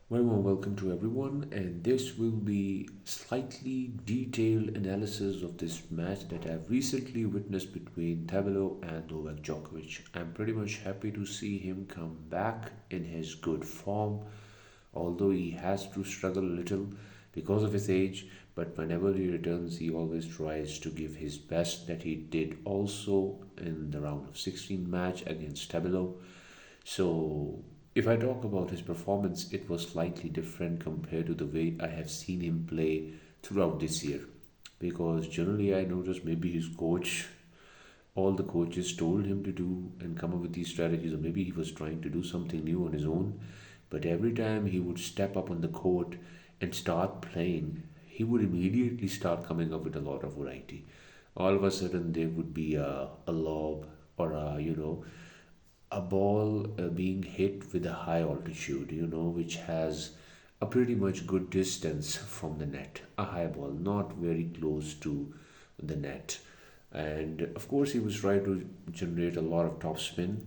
Very warm welcome to everyone, and this will be slightly detailed analysis of this match that I've recently witnessed between Tabilo and Novak Djokovic. I'm pretty much happy to see him come back in his good form, although he has to struggle a little because of his age. But whenever he returns, he always tries to give his best. That he did also in the round of 16 match against Tabilo. So, if I talk about his performance, it was slightly different compared to the way I have seen him play throughout this year. Because generally, I noticed maybe his coach, all the coaches told him to do and come up with these strategies, or maybe he was trying to do something new on his own. But every time he would step up on the court and start playing, he would immediately start coming up with a lot of variety. All of a sudden, there would be a lob or a ball being hit with a high altitude, which has a pretty much good distance from the net. A high ball, not very close to the net. And of course, he was trying to generate a lot of topspin.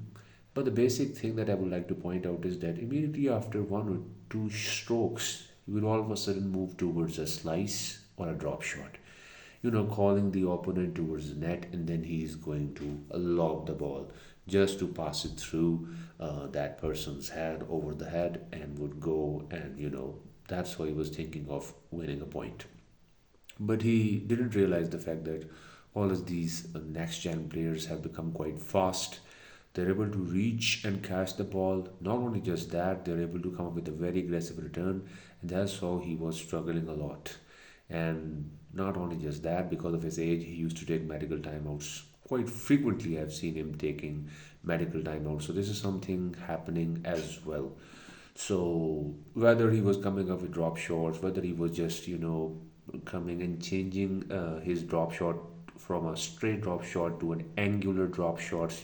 But the basic thing that I would like to point out is that immediately after one or two strokes, he would all of a sudden move towards a slice or a drop shot, calling the opponent towards the net, and then he's going to lob the ball just to pass it through that person's head over the head and would go, and that's why he was thinking of winning a point. But he didn't realize the fact that all of these next gen players have become quite fast. They're able to reach and catch the ball. Not only just that, they're able to come up with a very aggressive return, and that's how he was struggling a lot. And not only just that, because of his age, he used to take medical timeouts. Quite frequently, I've seen him taking medical timeouts. So, this is something happening as well. So, whether he was coming up with drop shots, whether he was just, coming and changing his drop shot from a straight drop shot to an angular drop shots,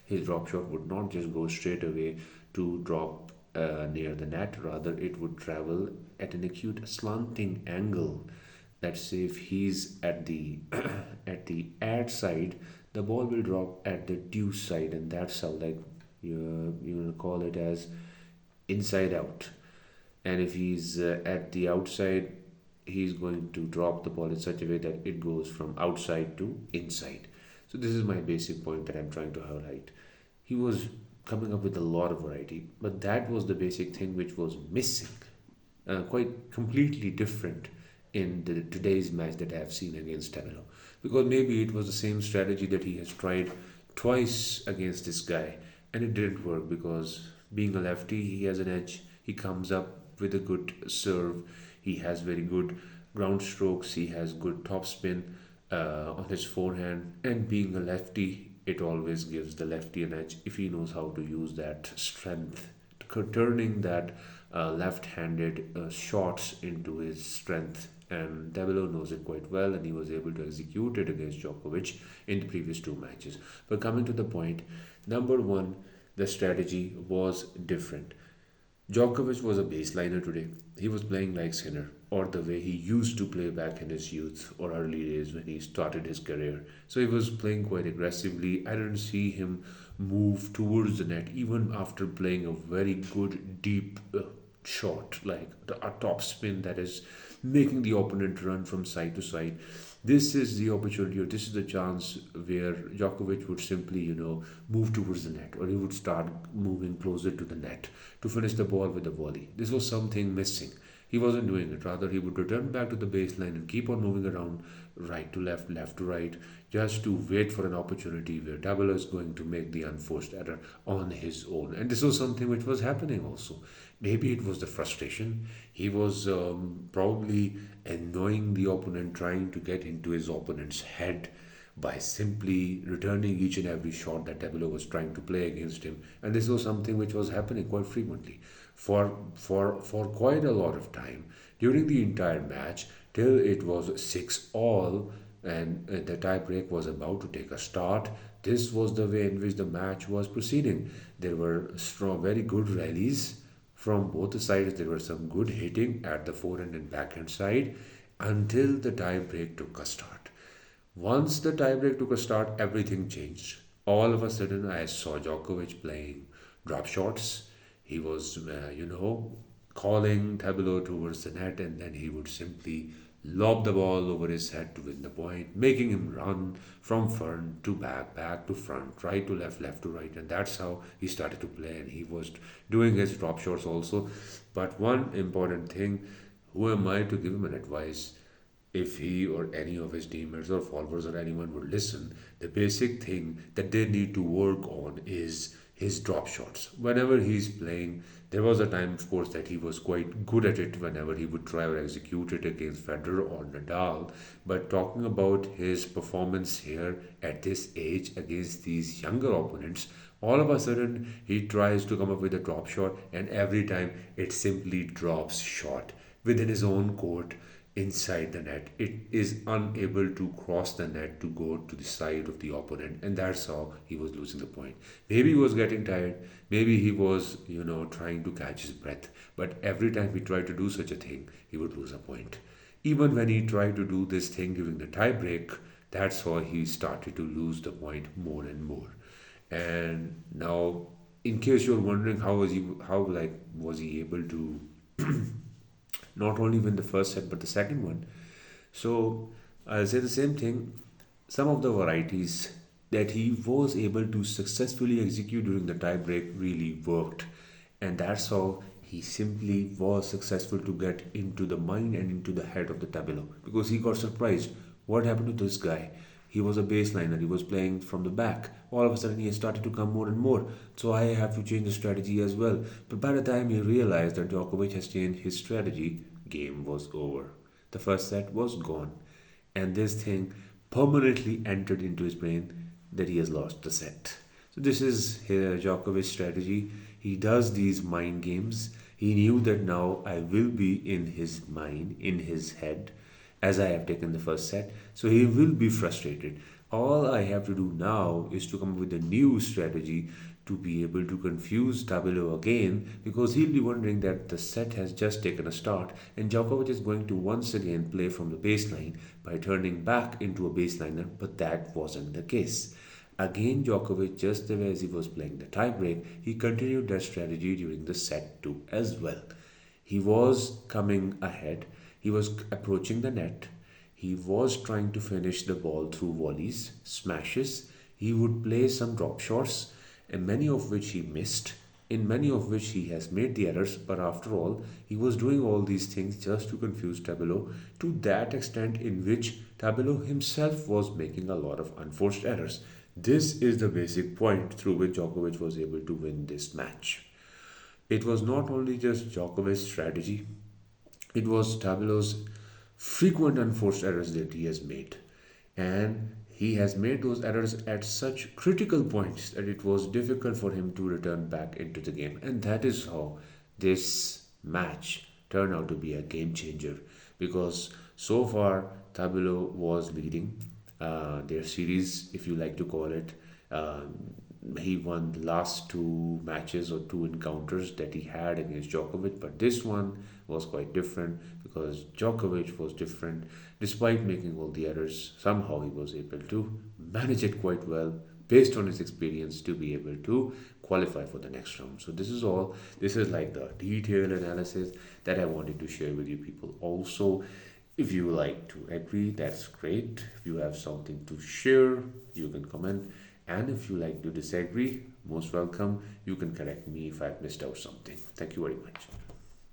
his drop shot would not just go straight away to drop near the net, rather, it would travel at an acute slanting angle. Let's say if he's at the at the ad side, the ball will drop at the deuce side, and that's how, like, you call it as inside out. And if he's at the outside, he's going to drop the ball in such a way that it goes from outside to inside. So this is my basic point that I'm trying to highlight. He was coming up with a lot of variety, but that was the basic thing which was missing, quite completely different in today's match that I have seen against Tabilo. Because maybe it was the same strategy that he has tried twice against this guy, and it didn't work because being a lefty, he has an edge. He comes up with a good serve. He has very good ground strokes. He has good topspin on his forehand. And being a lefty, it always gives the lefty an edge if he knows how to use that strength, turning that left-handed shots into his strength. And Tabilo knows it quite well, and he was able to execute it against Djokovic in the previous two matches. But coming to the point, number one, the strategy was different. Djokovic was a baseliner today. He was playing like Sinner, or the way he used to play back in his youth or early days when he started his career. So he was playing quite aggressively. I didn't see him move towards the net, even after playing a very good deep shot, like a top spin that is making the opponent run from side to side. This is the opportunity, or this is the chance where Djokovic would simply, move towards the net, or he would start moving closer to the net to finish the ball with a volley. This was something missing. He wasn't doing it. Rather, he would return back to the baseline and keep on moving around right to left, left to right, just to wait for an opportunity where Tabula is going to make the unforced error on his own. And this was something which was happening also. Maybe it was the frustration. He was probably annoying the opponent, trying to get into his opponent's head by simply returning each and every shot that Tabilo was trying to play against him. And this was something which was happening quite frequently for quite a lot of time during the entire match till it was 6 all, and the tie break was about to take a start. This was the way in which the match was proceeding. There were strong, very good rallies from both the sides. There was some good hitting at the forehand and backhand side until the tie break took a start. Once the tie break took a start, everything changed. All of a sudden, I saw Djokovic playing drop shots. He was, calling Tabilo towards the net, and then he would simply lob the ball over his head to win the point, making him run from front to back, back to front, right to left, left to right, and that's how he started to play. And he was doing his drop shots also. But one important thing, who am I to give him an advice? If he or any of his teammates or followers or anyone would listen, the basic thing that they need to work on is his drop shots. Whenever he's playing, there was a time, of course, that he was quite good at it whenever he would try or execute it against Federer or Nadal. But talking about his performance here at this age against these younger opponents, all of a sudden he tries to come up with a drop shot, and every time it simply drops short within his own court inside the net. It is unable to cross the net to go to the side of the opponent, and that's how he was losing the point. Maybe he was getting tired, maybe he was, trying to catch his breath, but every time he tried to do such a thing, he would lose a point. Even when he tried to do this thing during the tie break, that's how he started to lose the point more and more. And now, in case you're wondering how was he able to not only win the first set but the second one. So I'll say the same thing. Some of the varieties that he was able to successfully execute during the tie break really worked. And that's how he simply was successful to get into the mind and into the head of the Tabilo, because he got surprised. What happened to this guy? He was a baseliner, he was playing from the back. All of a sudden, he started to come more and more. So I have to change the strategy as well. But by the time he realized that Djokovic has changed his strategy, game was over. The first set was gone. And this thing permanently entered into his brain that he has lost the set. So this is Djokovic's strategy. He does these mind games. He knew that now I will be in his mind, in his head, as I have taken the first set. So he will be frustrated. All I have to do now is to come up with a new strategy to be able to confuse Tabilo again, because he'll be wondering that the set has just taken a start and Djokovic is going to once again play from the baseline by turning back into a baseliner, but that wasn't the case. Again, Djokovic, just the way as he was playing the tiebreak, he continued that strategy during the set 2 as well. He was coming ahead, he was approaching the net, he was trying to finish the ball through volleys, smashes. He would play some drop shots, and many of which he missed, in many of which he has made the errors, but after all, he was doing all these things just to confuse Tabilo to that extent in which Tabilo himself was making a lot of unforced errors. This is the basic point through which Djokovic was able to win this match. It was not only just Djokovic's strategy, it was Tabilo's frequent unforced errors that he has made. And he has made those errors at such critical points that it was difficult for him to return back into the game. And that is how this match turned out to be a game changer, because so far Tabilo was leading their series, if you like to call it. He won the last two matches or two encounters that he had against Djokovic, but this one was quite different because Djokovic was different. Despite making all the errors, somehow he was able to manage it quite well based on his experience to be able to qualify for the next round. So this is all. This is like the detailed analysis that I wanted to share with you people. Also, if you like to agree, that's great. If you have something to share, you can comment. And if you like to disagree, most welcome. You can correct me if I've missed out something. Thank you very much.